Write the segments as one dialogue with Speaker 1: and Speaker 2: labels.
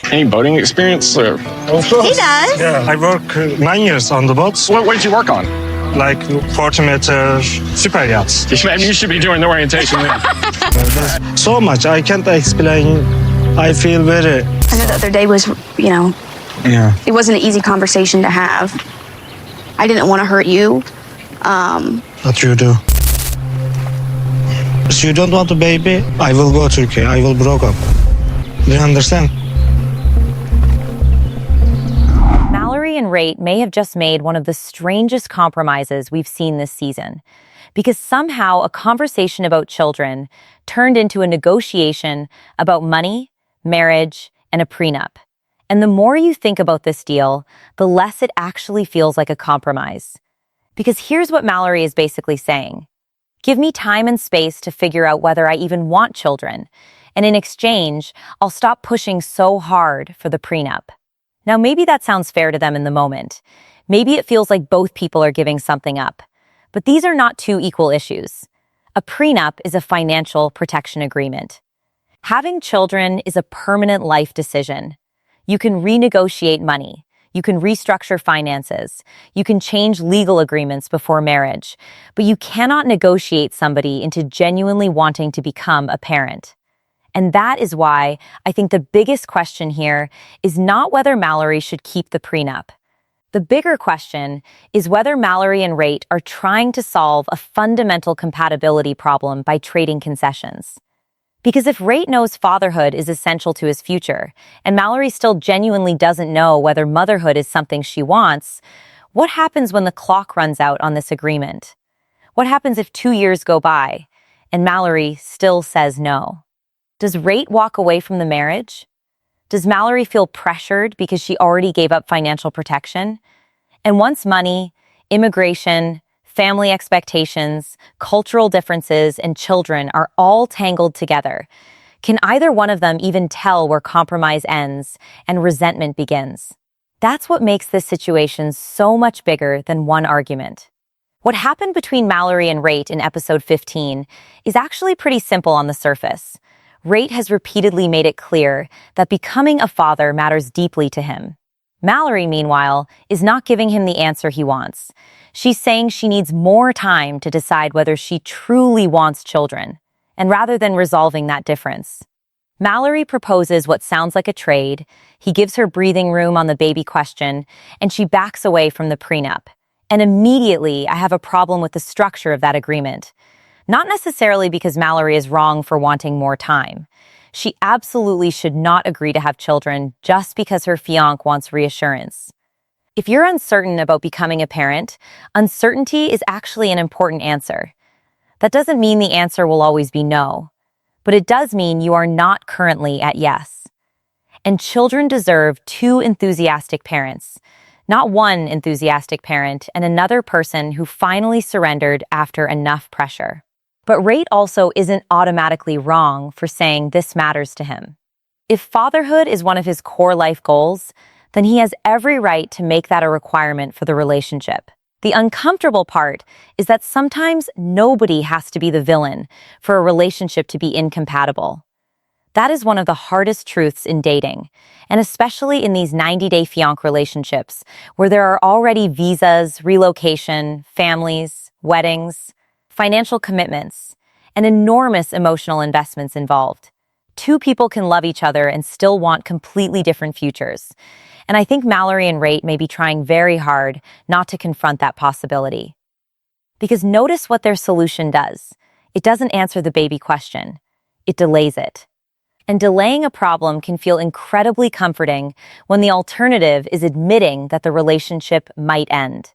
Speaker 1: Any boating experience? Or...
Speaker 2: He does.
Speaker 3: Yeah, I work 9 years on the boats.
Speaker 1: What did you work on?
Speaker 3: Like 40-meter super yachts.
Speaker 1: You should be doing the orientation.
Speaker 3: There's so much I can't explain. I feel very...
Speaker 2: I know the other day was,
Speaker 3: Yeah.
Speaker 2: it wasn't an easy conversation to have. I didn't want to hurt you.
Speaker 3: But you do. So you don't want a baby? I will go Turkey. I will broke up. Do you understand?
Speaker 4: Mallorie and Rașit may have just made one of the strangest compromises we've seen this season, because somehow a conversation about children turned into a negotiation about money, marriage, and a prenup. And the more you think about this deal, the less it actually feels like a compromise. Because here's what Mallorie is basically saying. Give me time and space to figure out whether I even want children, and in exchange, I'll stop pushing so hard for the prenup. Now, maybe that sounds fair to them in the moment. Maybe it feels like both people are giving something up. But these are not two equal issues. A prenup is a financial protection agreement. Having children is a permanent life decision. You can renegotiate money. You can restructure finances. You can change legal agreements before marriage. But you cannot negotiate somebody into genuinely wanting to become a parent. And that is why I think the biggest question here is not whether Mallorie should keep the prenup. The bigger question is whether Mallorie and Rașit are trying to solve a fundamental compatibility problem by trading concessions. Because if Rașit knows fatherhood is essential to his future, and Mallorie still genuinely doesn't know whether motherhood is something she wants, what happens when the clock runs out on this agreement? What happens if 2 years go by, and Mallorie still says no? Does Rașit walk away from the marriage? Does Mallorie feel pressured because she already gave up financial protection? And once money, immigration, family expectations, cultural differences, and children are all tangled together, can either one of them even tell where compromise ends and resentment begins? That's what makes this situation so much bigger than one argument. What happened between Mallorie and Rașit in episode 15 is actually pretty simple on the surface. Rașit has repeatedly made it clear that becoming a father matters deeply to him. Mallorie, meanwhile, is not giving him the answer he wants. She's saying she needs more time to decide whether she truly wants children, and rather than resolving that difference. Mallorie proposes what sounds like a trade, he gives her breathing room on the baby question, and she backs away from the prenup. And immediately, I have a problem with the structure of that agreement. Not necessarily because Mallorie is wrong for wanting more time. She absolutely should not agree to have children just because her fiancé wants reassurance. If you're uncertain about becoming a parent, uncertainty is actually an important answer. That doesn't mean the answer will always be no, but it does mean you are not currently at yes. And children deserve two enthusiastic parents, not one enthusiastic parent and another person who finally surrendered after enough pressure. But Rașit also isn't automatically wrong for saying this matters to him. If fatherhood is one of his core life goals, then he has every right to make that a requirement for the relationship. The uncomfortable part is that sometimes nobody has to be the villain for a relationship to be incompatible. That is one of the hardest truths in dating, and especially in these 90-day fiancé relationships where there are already visas, relocation, families, weddings, financial commitments, and enormous emotional investments involved. Two people can love each other and still want completely different futures. And I think Mallorie and Rașit may be trying very hard not to confront that possibility. Because notice what their solution does. It doesn't answer the baby question. It delays it. And delaying a problem can feel incredibly comforting when the alternative is admitting that the relationship might end.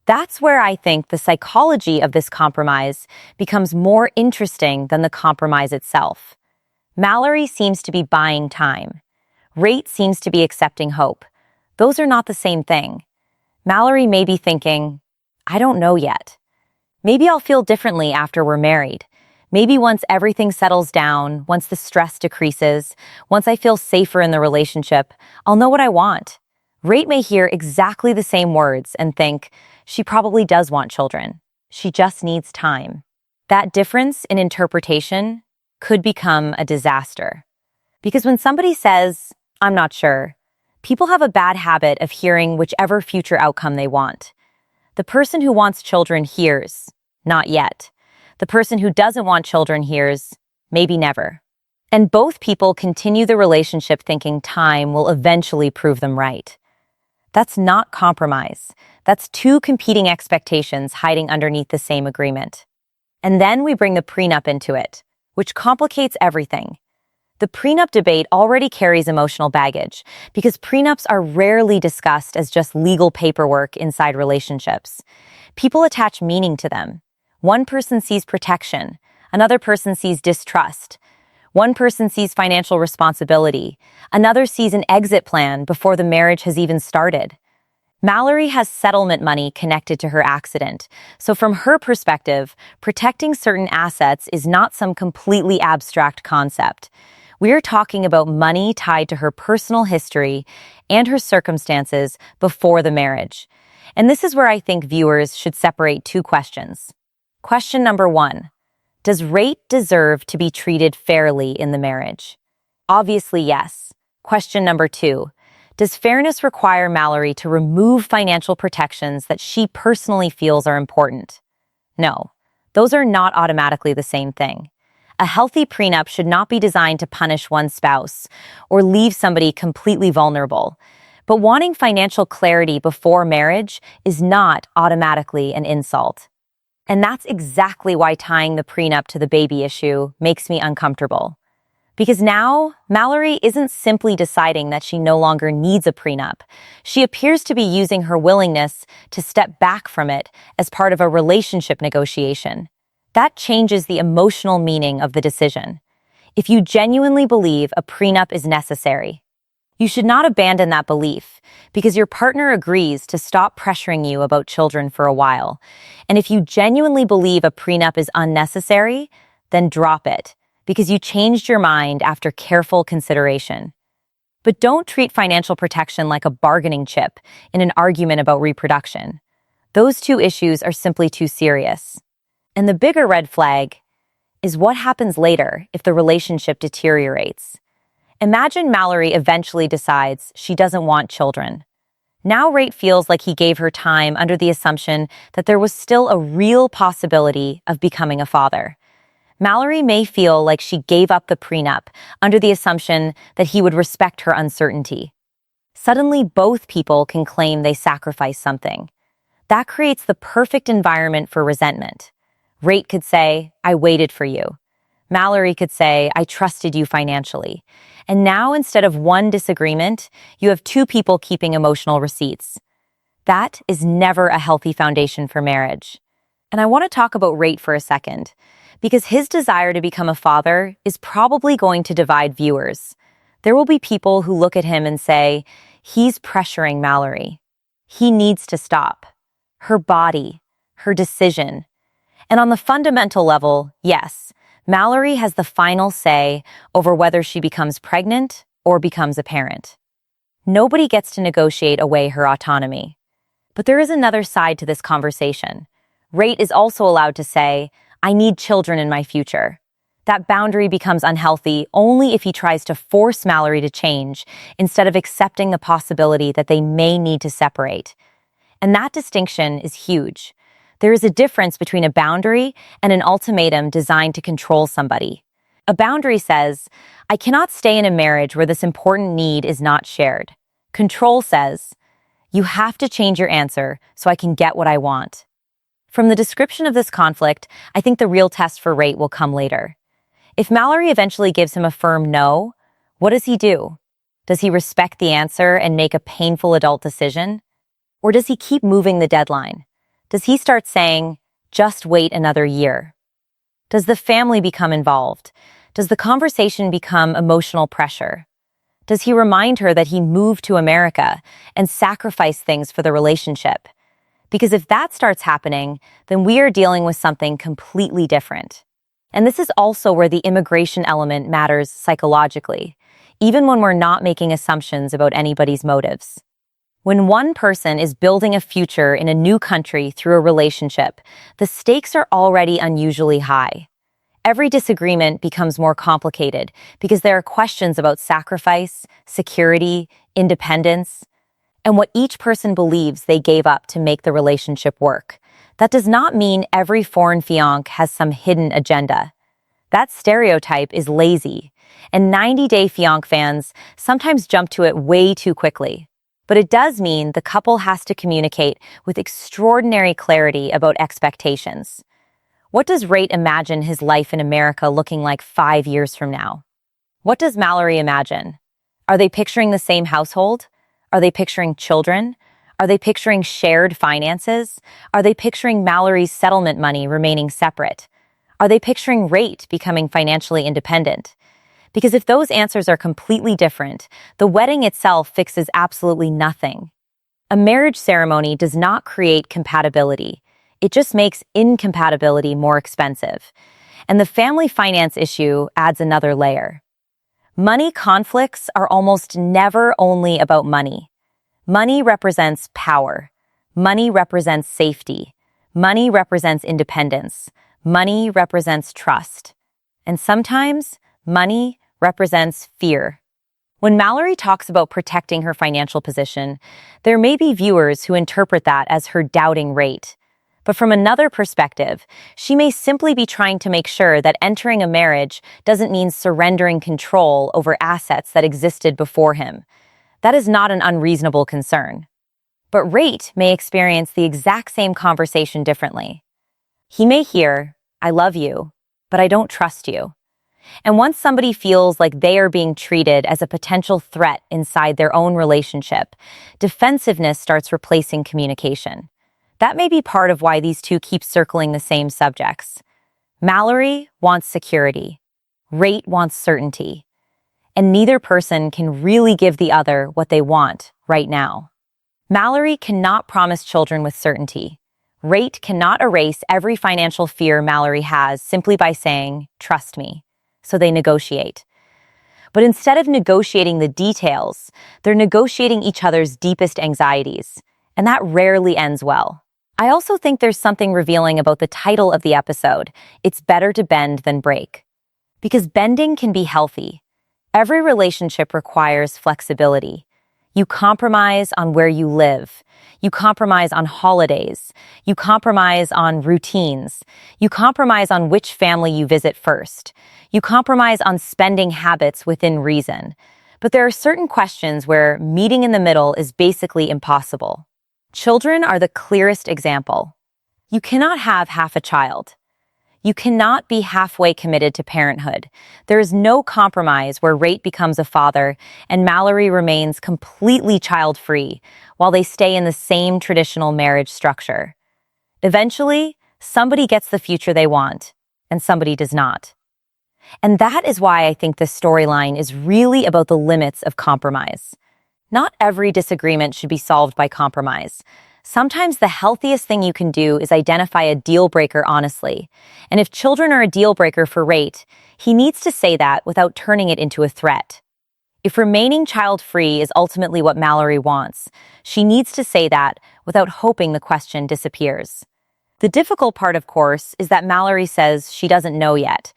Speaker 4: That's where I think the psychology of this compromise becomes more interesting than the compromise itself. Mallorie seems to be buying time. Rașit seems to be accepting hope. Those are not the same thing. Mallorie may be thinking, I don't know yet. Maybe I'll feel differently after we're married. Maybe once everything settles down, once the stress decreases, once I feel safer in the relationship, I'll know what I want. Rașit may hear exactly the same words and think, she probably does want children. She just needs time. That difference in interpretation could become a disaster. Because when somebody says, I'm not sure. People have a bad habit of hearing whichever future outcome they want. The person who wants children hears, not yet. The person who doesn't want children hears, maybe never. And both people continue the relationship thinking time will eventually prove them right. That's not compromise. That's two competing expectations hiding underneath the same agreement. And then we bring the prenup into it, which complicates everything. The prenup debate already carries emotional baggage because prenups are rarely discussed as just legal paperwork inside relationships. People attach meaning to them. One person sees protection, another person sees distrust. One person sees financial responsibility, another sees an exit plan before the marriage has even started. Mallorie has settlement money connected to her accident, so from her perspective, protecting certain assets is not some completely abstract concept. We're talking about money tied to her personal history and her circumstances before the marriage. And this is where I think viewers should separate two questions. Question number 1. Does Rașit deserve to be treated fairly in the marriage? Obviously, yes. Question number 2. Does fairness require Mallorie to remove financial protections that she personally feels are important? No, those are not automatically the same thing. A healthy prenup should not be designed to punish one spouse or leave somebody completely vulnerable. But wanting financial clarity before marriage is not automatically an insult. And that's exactly why tying the prenup to the baby issue makes me uncomfortable. Because now, Mallorie isn't simply deciding that she no longer needs a prenup. She appears to be using her willingness to step back from it as part of a relationship negotiation. That changes the emotional meaning of the decision. If you genuinely believe a prenup is necessary, you should not abandon that belief because your partner agrees to stop pressuring you about children for a while. And if you genuinely believe a prenup is unnecessary, then drop it because you changed your mind after careful consideration. But don't treat financial protection like a bargaining chip in an argument about reproduction. Those two issues are simply too serious. And the bigger red flag is what happens later if the relationship deteriorates. Imagine Mallorie eventually decides she doesn't want children. Now Rașit feels like he gave her time under the assumption that there was still a real possibility of becoming a father. Mallorie may feel like she gave up the prenup under the assumption that he would respect her uncertainty. Suddenly, both people can claim they sacrificed something. That creates the perfect environment for resentment. Rașit could say, "I waited for you." Mallorie could say, "I trusted you financially." And now, instead of one disagreement, you have two people keeping emotional receipts. That is never a healthy foundation for marriage. And I want to talk about Rașit for a second, because his desire to become a father is probably going to divide viewers. There will be people who look at him and say, he's pressuring Mallorie. He needs to stop. Her body, her decision. And on the fundamental level, yes, Mallorie has the final say over whether she becomes pregnant or becomes a parent. Nobody gets to negotiate away her autonomy. But there is another side to this conversation. Rașit is also allowed to say, "I need children in my future." That boundary becomes unhealthy only if he tries to force Mallorie to change instead of accepting the possibility that they may need to separate. And that distinction is huge. There is a difference between a boundary and an ultimatum designed to control somebody. A boundary says, "I cannot stay in a marriage where this important need is not shared." Control says, "You have to change your answer so I can get what I want." From the description of this conflict, I think the real test for Rașit will come later. If Mallorie eventually gives him a firm no, what does he do? Does he respect the answer and make a painful adult decision? Or does he keep moving the deadline? Does he start saying, "Just wait another year"? Does the family become involved? Does the conversation become emotional pressure? Does he remind her that he moved to America and sacrificed things for the relationship? Because if that starts happening, then we are dealing with something completely different. And this is also where the immigration element matters psychologically, even when we're not making assumptions about anybody's motives. When one person is building a future in a new country through a relationship, the stakes are already unusually high. Every disagreement becomes more complicated because there are questions about sacrifice, security, independence, and what each person believes they gave up to make the relationship work. That does not mean every foreign fiancé has some hidden agenda. That stereotype is lazy, and 90-day fiancé fans sometimes jump to it way too quickly. But it does mean the couple has to communicate with extraordinary clarity about expectations. What does Rate imagine his life in America looking like 5 years from now? What does Mallory imagine? Are they picturing the same household? Are they picturing children? Are they picturing shared finances? Are they picturing Mallory's settlement money remaining separate? Are they picturing Rate becoming financially independent? Because if those answers are completely different, the wedding itself fixes absolutely nothing. A marriage ceremony does not create compatibility. It just makes incompatibility more expensive. And the family finance issue adds another layer. Money conflicts are almost never only about money. Money represents power. Money represents safety. Money represents independence. Money represents trust. And sometimes, money represents fear. When Mallory talks about protecting her financial position, there may be viewers who interpret that as her doubting Rate. But from another perspective, she may simply be trying to make sure that entering a marriage doesn't mean surrendering control over assets that existed before him. That is not an unreasonable concern. But Rate may experience the exact same conversation differently. He may hear, "I love you, but I don't trust you." And once somebody feels like they are being treated as a potential threat inside their own relationship, defensiveness starts replacing communication. That may be part of why these two keep circling the same subjects. Mallory wants security. Rate wants certainty. And neither person can really give the other what they want right now. Mallory cannot promise children with certainty. Rate cannot erase every financial fear Mallory has simply by saying, "Trust me." So they negotiate. But instead of negotiating the details, they're negotiating each other's deepest anxieties, and that rarely ends well. I also think there's something revealing about the title of the episode, "It's Better to Bend Than Break." Because bending can be healthy. Every relationship requires flexibility. You compromise on where you live. You compromise on holidays. You compromise on routines. You compromise on which family you visit first. You compromise on spending habits within reason. But there are certain questions where meeting in the middle is basically impossible. Children are the clearest example. You cannot have half a child. You cannot be halfway committed to parenthood. There is no compromise where Rate becomes a father and Mallory remains completely child-free while they stay in the same traditional marriage structure. Eventually, somebody gets the future they want, and somebody does not. And that is why I think this storyline is really about the limits of compromise. Not every disagreement should be solved by compromise. Sometimes the healthiest thing you can do is identify a deal breaker honestly. And if children are a deal breaker for Rate, he needs to say that without turning it into a threat. If remaining child-free is ultimately what Mallory wants, she needs to say that without hoping the question disappears. The difficult part, of course, is that Mallory says she doesn't know yet.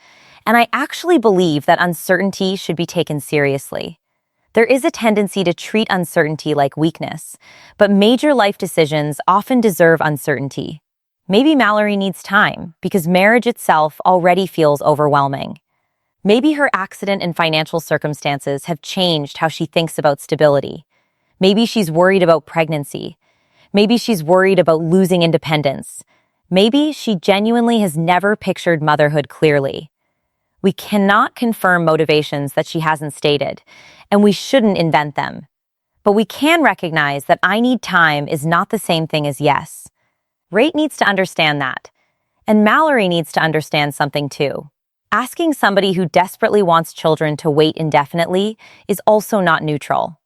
Speaker 4: And I actually believe that uncertainty should be taken seriously. There is a tendency to treat uncertainty like weakness, but major life decisions often deserve uncertainty. Maybe Mallory needs time because marriage itself already feels overwhelming. Maybe her accident and financial circumstances have changed how she thinks about stability. Maybe she's worried about pregnancy. Maybe she's worried about losing independence. Maybe she genuinely has never pictured motherhood clearly. We cannot confirm motivations that she hasn't stated, and we shouldn't invent them. But we can recognize that "I need time" is not the same thing as yes. Rate needs to understand that. And Mallory needs to understand something too. Asking somebody who desperately wants children to wait indefinitely is also not neutral.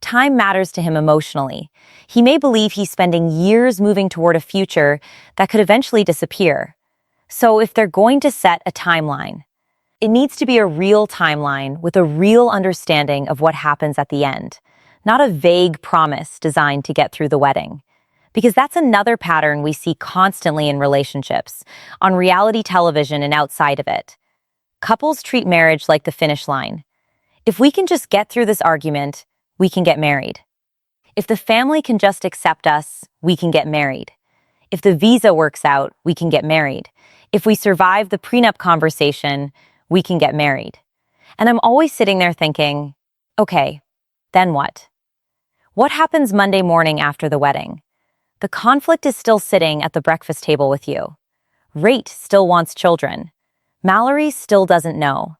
Speaker 4: Time matters to him emotionally. He may believe he's spending years moving toward a future that could eventually disappear. So if they're going to set a timeline, it needs to be a real timeline with a real understanding of what happens at the end, not a vague promise designed to get through the wedding. Because that's another pattern we see constantly in relationships, on reality television and outside of it. Couples treat marriage like the finish line. If we can just get through this argument, we can get married. If the family can just accept us, we can get married. If the visa works out, we can get married. If we survive the prenup conversation, we can get married. And I'm always sitting there thinking, okay, then what? What happens Monday morning after the wedding? The conflict is still sitting at the breakfast table with you. Rate still wants children. Mallory still doesn't know.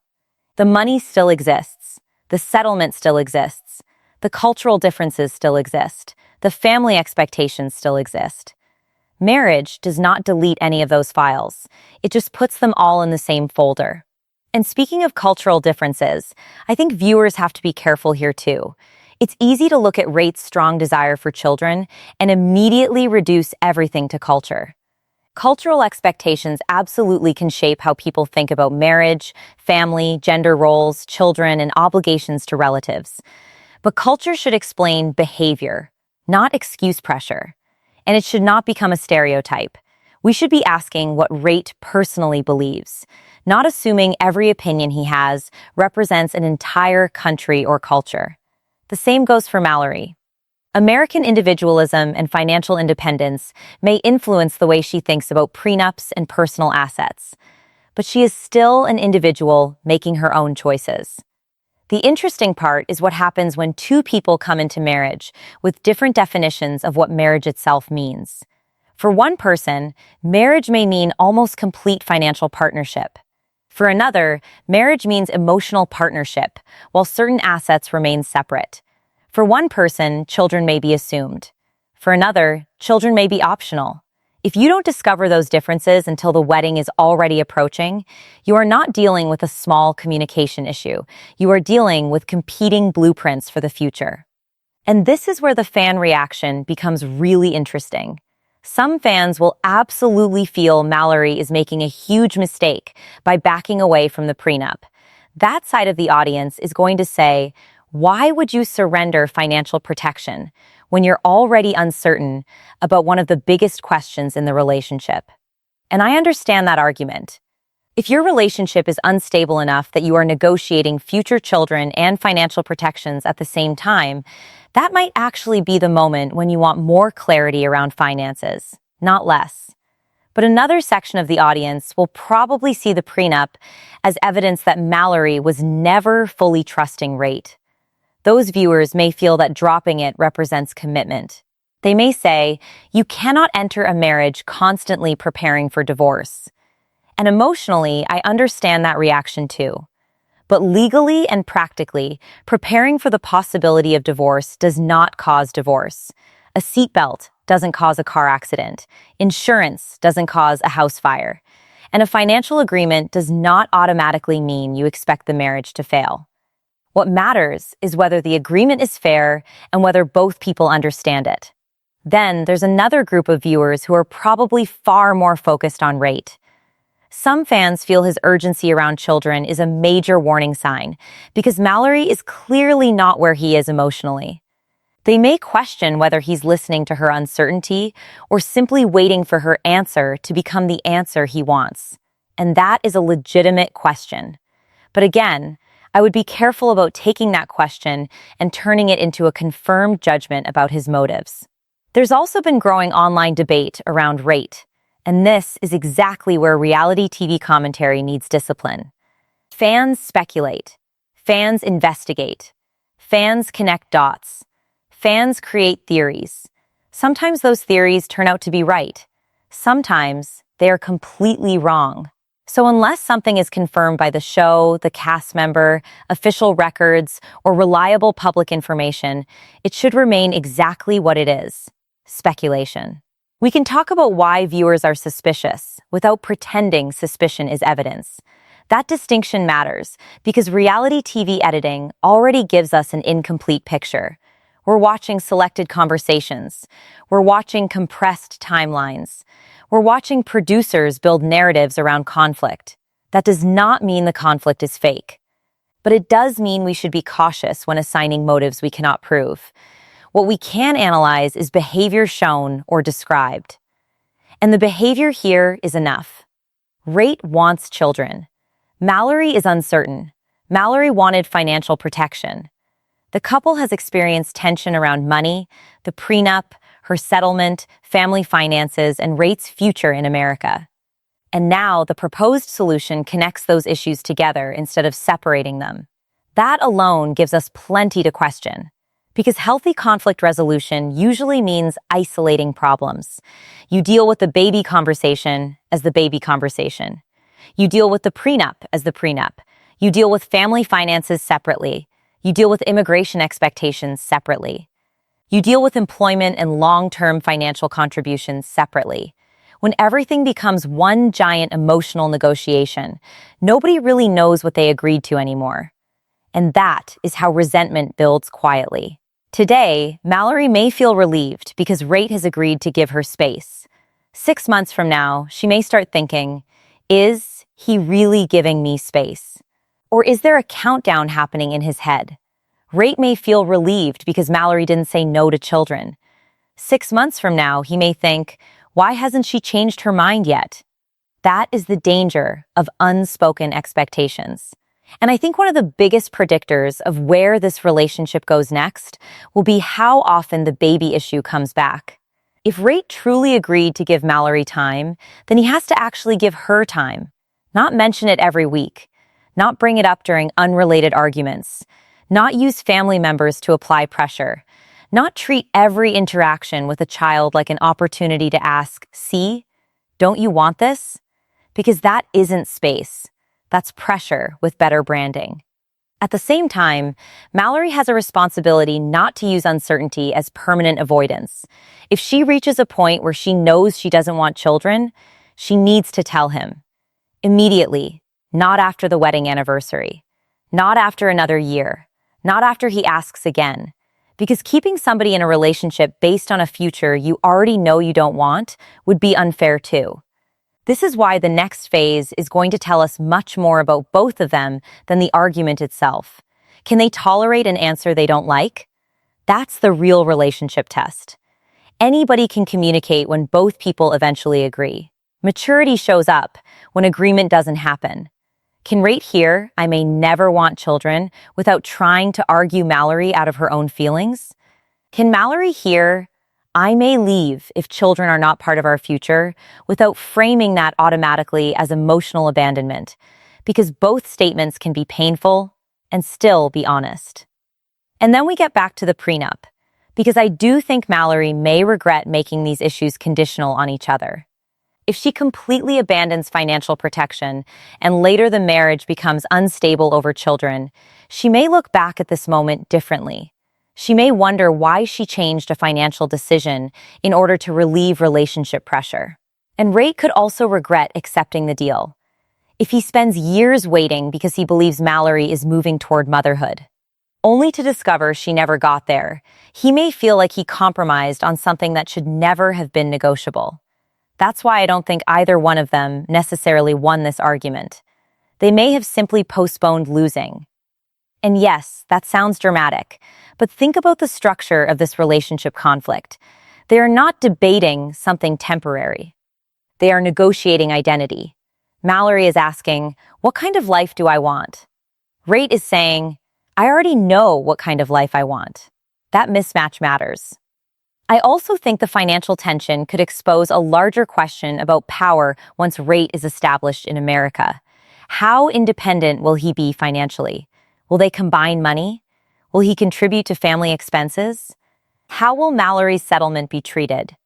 Speaker 4: The money still exists. The settlement still exists. The cultural differences still exist. The family expectations still exist. Marriage does not delete any of those files. It just puts them all in the same folder. And speaking of cultural differences, I think viewers have to be careful here too. It's easy to look at Rate's strong desire for children and immediately reduce everything to culture. Cultural expectations absolutely can shape how people think about marriage, family, gender roles, children, and obligations to relatives. But culture should explain behavior, not excuse pressure. And it should not become a stereotype. We should be asking what Rate personally believes, not assuming every opinion he has represents an entire country or culture. The same goes for Mallory. American individualism and financial independence may influence the way she thinks about prenups and personal assets, but she is still an individual making her own choices. The interesting part is what happens when two people come into marriage with different definitions of what marriage itself means. For one person, marriage may mean almost complete financial partnership. For another, marriage means emotional partnership, while certain assets remain separate. For one person, children may be assumed. For another, children may be optional. If you don't discover those differences until the wedding is already approaching, you are not dealing with a small communication issue. You are dealing with competing blueprints for the future. And this is where the fan reaction becomes really interesting. Some fans will absolutely feel Mallory is making a huge mistake by backing away from the prenup. That side of the audience is going to say, why would you surrender financial protection when you're already uncertain about one of the biggest questions in the relationship? And I understand that argument. If your relationship is unstable enough that you are negotiating future children and financial protections at the same time, that might actually be the moment when you want more clarity around finances, not less. But another section of the audience will probably see the prenup as evidence that Mallory was never fully trusting Rate. Those viewers may feel that dropping it represents commitment. They may say, you cannot enter a marriage constantly preparing for divorce. And emotionally, I understand that reaction too. But legally and practically, preparing for the possibility of divorce does not cause divorce. A seatbelt doesn't cause a car accident. Insurance doesn't cause a house fire. And a financial agreement does not automatically mean you expect the marriage to fail. What matters is whether the agreement is fair and whether both people understand it. Then there's another group of viewers who are probably far more focused on Rate. Some fans feel his urgency around children is a major warning sign because Mallory is clearly not where he is emotionally. They may question whether he's listening to her uncertainty or simply waiting for her answer to become the answer he wants. And that is a legitimate question. But again, I would be careful about taking that question and turning it into a confirmed judgment about his motives. There's also been growing online debate around Rate, and this is exactly where reality TV commentary needs discipline. Fans speculate. Fans investigate. Fans connect dots. Fans create theories. Sometimes those theories turn out to be right. Sometimes they are completely wrong. So unless something is confirmed by the show, the cast member, official records, or reliable public information, it should remain exactly what it is: speculation. We can talk about why viewers are suspicious without pretending suspicion is evidence. That distinction matters because reality TV editing already gives us an incomplete picture. We're watching selected conversations. We're watching compressed timelines. We're watching producers build narratives around conflict. That does not mean the conflict is fake. But it does mean we should be cautious when assigning motives we cannot prove. What we can analyze is behavior shown or described. And the behavior here is enough. Rate wants children. Mallorie is uncertain. Mallorie wanted financial protection. The couple has experienced tension around money, the prenup, her settlement, family finances, and Rait's future in America. And now the proposed solution connects those issues together instead of separating them. That alone gives us plenty to question. Because healthy conflict resolution usually means isolating problems. You deal with the baby conversation as the baby conversation. You deal with the prenup as the prenup. You deal with family finances separately. You deal with immigration expectations separately. You deal with employment and long-term financial contributions separately. When everything becomes one giant emotional negotiation, nobody really knows what they agreed to anymore. And that is how resentment builds quietly. Today, Mallorie may feel relieved because Rait has agreed to give her space. 6 months from now, she may start thinking, is he really giving me space? Or is there a countdown happening in his head? Rait may feel relieved because Mallorie didn't say no to children. 6 months from now, he may think, why hasn't she changed her mind yet? That is the danger of unspoken expectations. And I think one of the biggest predictors of where this relationship goes next will be how often the baby issue comes back. If Rait truly agreed to give Mallorie time, then he has to actually give her time, not mention it every week, not bring it up during unrelated arguments, not use family members to apply pressure, not treat every interaction with a child like an opportunity to ask, see, don't you want this? Because that isn't space. That's pressure with better branding. At the same time, Mallorie has a responsibility not to use uncertainty as permanent avoidance. If she reaches a point where she knows she doesn't want children, she needs to tell him. Immediately, not after the wedding anniversary, not after another year, not after he asks again. Because keeping somebody in a relationship based on a future you already know you don't want would be unfair too. This is why the next phase is going to tell us much more about both of them than the argument itself. Can they tolerate an answer they don't like? That's the real relationship test. Anybody can communicate when both people eventually agree. Maturity shows up when agreement doesn't happen. Can Rait hear, I may never want children, without trying to argue Mallorie out of her own feelings? Can Mallorie hear, I may leave if children are not part of our future, without framing that automatically as emotional abandonment, because both statements can be painful and still be honest. And then we get back to the prenup, because I do think Mallorie may regret making these issues conditional on each other. If she completely abandons financial protection and later the marriage becomes unstable over children, she may look back at this moment differently. She may wonder why she changed a financial decision in order to relieve relationship pressure. And Rait could also regret accepting the deal. If he spends years waiting because he believes Mallorie is moving toward motherhood, only to discover she never got there, he may feel like he compromised on something that should never have been negotiable. That's why I don't think either one of them necessarily won this argument. They may have simply postponed losing. And yes, that sounds dramatic, but think about the structure of this relationship conflict. They are not debating something temporary. They are negotiating identity. Mallorie is asking, what kind of life do I want? Rait is saying, I already know what kind of life I want. That mismatch matters. I also think the financial tension could expose a larger question about power once Rait is established in America. How independent will he be financially? Will they combine money? Will he contribute to family expenses? How will Mallorie's settlement be treated?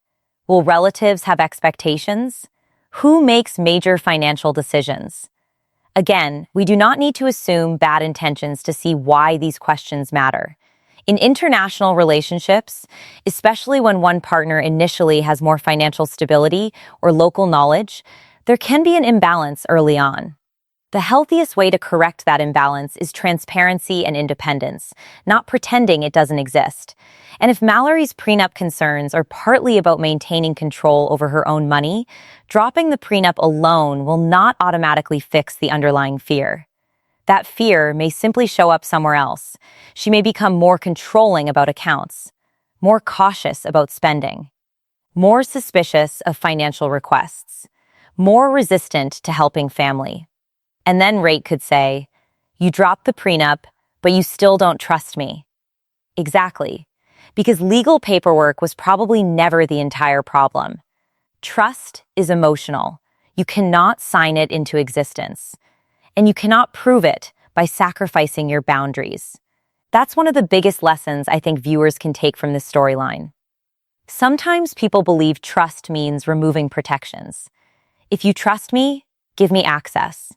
Speaker 4: Will relatives have expectations? Who makes major financial decisions? Again, we do not need to assume bad intentions to see why these questions matter. In international relationships, especially when one partner initially has more financial stability or local knowledge, there can be an imbalance early on. The healthiest way to correct that imbalance is transparency and independence, not pretending it doesn't exist. And if Mallorie's prenup concerns are partly about maintaining control over her own money, dropping the prenup alone will not automatically fix the underlying fear. That fear may simply show up somewhere else. She may become more controlling about accounts, more cautious about spending, more suspicious of financial requests, more resistant to helping family. And then Rate could say, "You dropped the prenup, but you still don't trust me." Exactly. Because legal paperwork was probably never the entire problem. Trust is emotional. You cannot sign it into existence. And you cannot prove it by sacrificing your boundaries. That's one of the biggest lessons I think viewers can take from this storyline. Sometimes people believe trust means removing protections. If you trust me, give me access.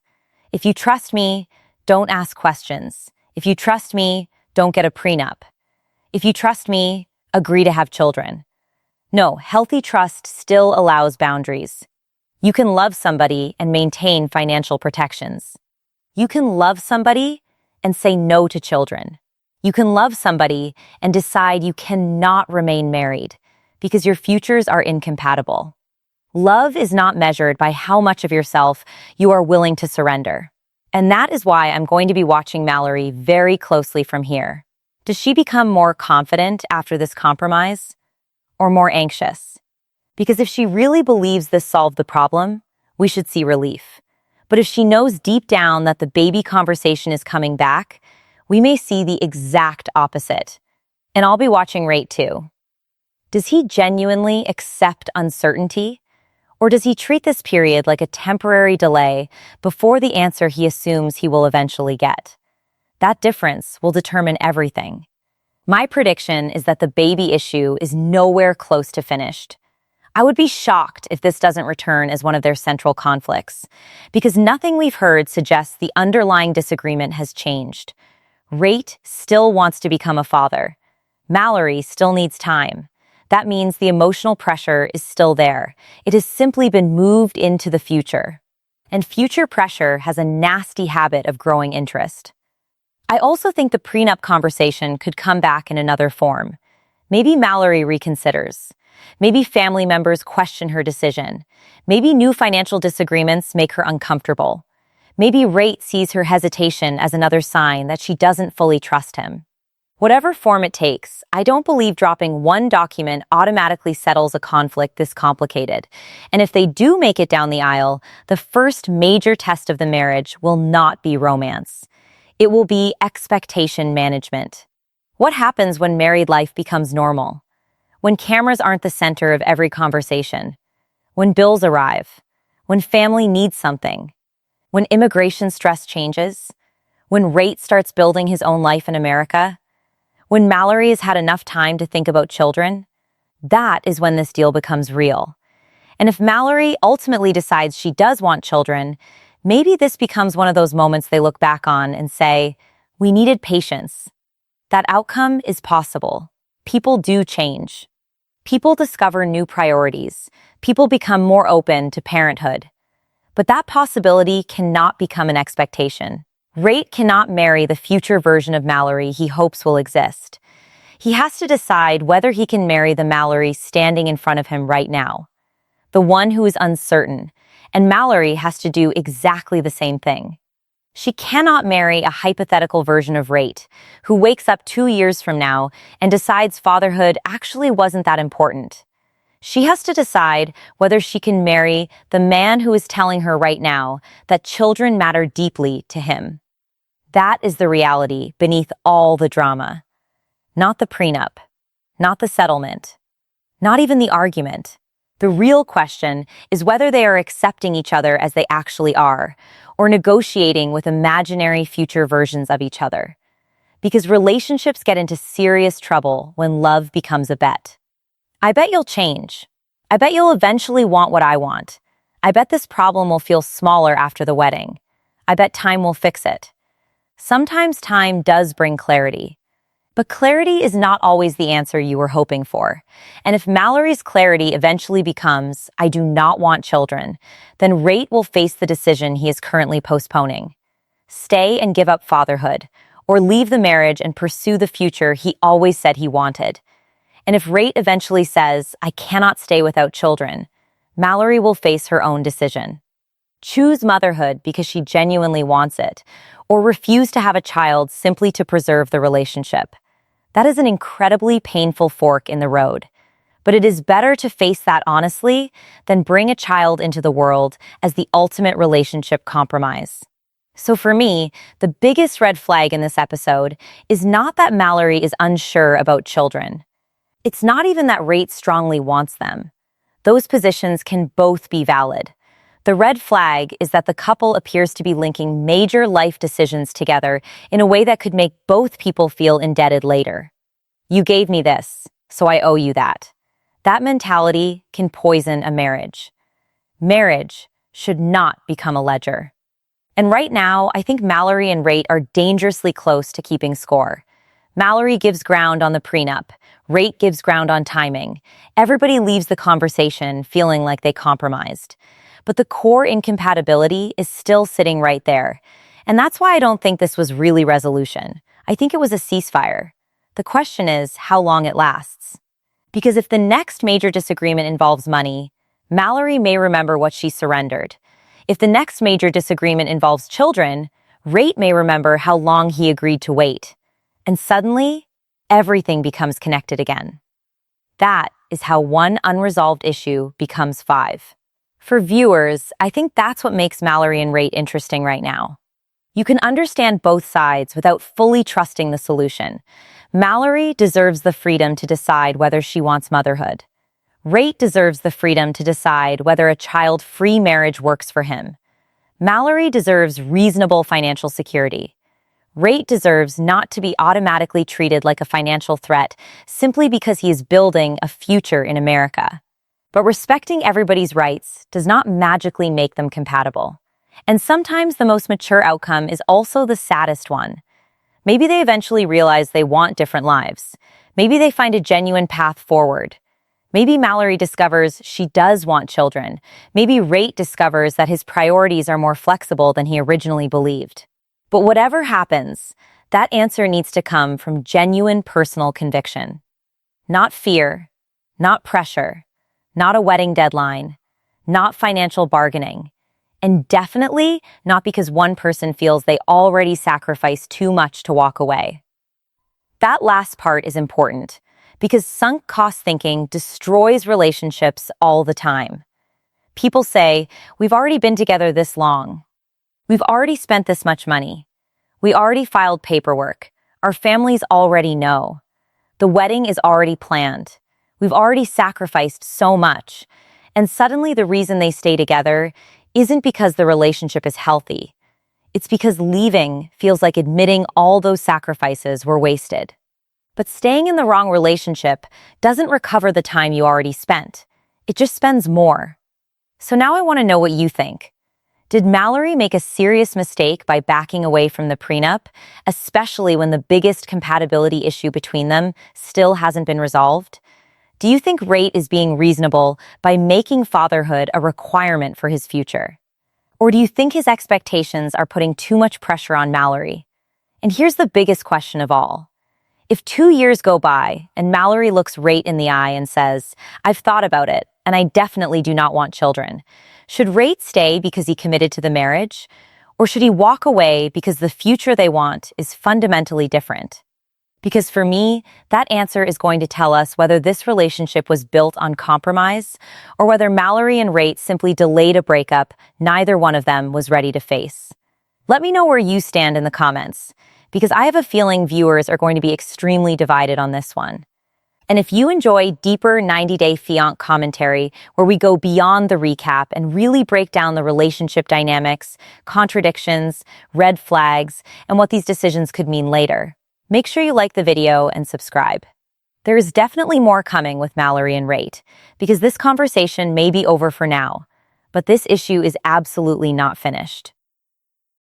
Speaker 4: If you trust me, don't ask questions. If you trust me, don't get a prenup. If you trust me, agree to have children. No, healthy trust still allows boundaries. You can love somebody and maintain financial protections. You can love somebody and say no to children. You can love somebody and decide you cannot remain married because your futures are incompatible. Love is not measured by how much of yourself you are willing to surrender. And that is why I'm going to be watching Mallorie very closely from here. Does she become more confident after this compromise? Or more anxious? Because if she really believes this solved the problem, we should see relief. But if she knows deep down that the baby conversation is coming back, we may see the exact opposite. And I'll be watching Rate too. Does he genuinely accept uncertainty? Or does he treat this period like a temporary delay before the answer he assumes he will eventually get? That difference will determine everything. My prediction is that the baby issue is nowhere close to finished. I would be shocked if this doesn't return as one of their central conflicts, because nothing we've heard suggests the underlying disagreement has changed. Rate still wants to become a father. Mallorie still needs time. That means the emotional pressure is still there. It has simply been moved into the future. And future pressure has a nasty habit of growing interest. I also think the prenup conversation could come back in another form. Maybe Mallorie reconsiders. Maybe family members question her decision. Maybe new financial disagreements make her uncomfortable. Maybe Rate sees her hesitation as another sign that she doesn't fully trust him. Whatever form it takes, I don't believe dropping one document automatically settles a conflict this complicated. And if they do make it down the aisle, the first major test of the marriage will not be romance. It will be expectation management. What happens when married life becomes normal? When cameras aren't the center of every conversation? When bills arrive? When family needs something? When immigration stress changes? When Rate starts building his own life in America? When Mallorie has had enough time to think about children? That is when this deal becomes real. And if Mallorie ultimately decides she does want children, maybe this becomes one of those moments they look back on and say, "We needed patience." That outcome is possible. People do change. People discover new priorities. People become more open to parenthood. But that possibility cannot become an expectation. Rate cannot marry the future version of Mallorie he hopes will exist. He has to decide whether he can marry the Mallorie standing in front of him right now, the one who is uncertain, and Mallorie has to do exactly the same thing. She cannot marry a hypothetical version of Rate, who wakes up 2 years from now and decides fatherhood actually wasn't that important. She has to decide whether she can marry the man who is telling her right now that children matter deeply to him. That is the reality beneath all the drama. Not the prenup, not the settlement, not even the argument. The real question is whether they are accepting each other as they actually are, or negotiating with imaginary future versions of each other. Because relationships get into serious trouble when love becomes a bet. I bet you'll change. I bet you'll eventually want what I want. I bet this problem will feel smaller after the wedding. I bet time will fix it. Sometimes time does bring clarity. But clarity is not always the answer you were hoping for. And if Mallorie's clarity eventually becomes, "I do not want children," then Rate will face the decision he is currently postponing. Stay and give up fatherhood, or leave the marriage and pursue the future he always said he wanted. And if Rate eventually says, "I cannot stay without children," Mallorie will face her own decision. Choose motherhood because she genuinely wants it, or refuse to have a child simply to preserve the relationship. That is an incredibly painful fork in the road. But it is better to face that honestly than bring a child into the world as the ultimate relationship compromise. So for me, the biggest red flag in this episode is not that Mallory is unsure about children. It's not even that Rate strongly wants them. Those positions can both be valid. The red flag is that the couple appears to be linking major life decisions together in a way that could make both people feel indebted later. You gave me this, so I owe you that. That mentality can poison a marriage. Marriage should not become a ledger. And right now, I think Mallory and Rate are dangerously close to keeping score. Mallory gives ground on the prenup. Rate gives ground on timing. Everybody leaves the conversation feeling like they compromised. But the core incompatibility is still sitting right there. And that's why I don't think this was really resolution. I think it was a ceasefire. The question is how long it lasts. Because if the next major disagreement involves money, Mallory may remember what she surrendered. If the next major disagreement involves children, Rate may remember how long he agreed to wait. And suddenly, everything becomes connected again. That is how one unresolved issue becomes 5. For viewers, I think that's what makes Mallory and Rate interesting right now. You can understand both sides without fully trusting the solution. Mallory deserves the freedom to decide whether she wants motherhood. Rate deserves the freedom to decide whether a child-free marriage works for him. Mallory deserves reasonable financial security. Rate deserves not to be automatically treated like a financial threat simply because he is building a future in America. But respecting everybody's rights does not magically make them compatible. And sometimes the most mature outcome is also the saddest one. Maybe they eventually realize they want different lives. Maybe they find a genuine path forward. Maybe Mallory discovers she does want children. Maybe Rate discovers that his priorities are more flexible than he originally believed. But whatever happens, that answer needs to come from genuine personal conviction. Not fear, not pressure, not a wedding deadline, not financial bargaining, and definitely not because one person feels they already sacrificed too much to walk away. That last part is important, because sunk cost thinking destroys relationships all the time. People say, we've already been together this long. We've already spent this much money. We already filed paperwork. Our families already know. The wedding is already planned. We've already sacrificed so much. And suddenly the reason they stay together isn't because the relationship is healthy. It's because leaving feels like admitting all those sacrifices were wasted. But staying in the wrong relationship doesn't recover the time you already spent. It just spends more. So now I want to know what you think. Did Mallory make a serious mistake by backing away from the prenup, especially when the biggest compatibility issue between them still hasn't been resolved? Do you think Rate is being reasonable by making fatherhood a requirement for his future? Or do you think his expectations are putting too much pressure on Mallory? And here's the biggest question of all. If 2 years go by and Mallory looks Rate in the eye and says, I've thought about it, and I definitely do not want children, should Rate stay because he committed to the marriage? Or should he walk away because the future they want is fundamentally different? Because for me, that answer is going to tell us whether this relationship was built on compromise or whether Mallory and Rate simply delayed a breakup neither one of them was ready to face. Let me know where you stand in the comments, because I have a feeling viewers are going to be extremely divided on this one. And if you enjoy deeper 90-day Fiancé commentary where we go beyond the recap and really break down the relationship dynamics, contradictions, red flags, and what these decisions could mean later, make sure you like the video and subscribe. There is definitely more coming with Mallory and Rate, because this conversation may be over for now, but this issue is absolutely not finished.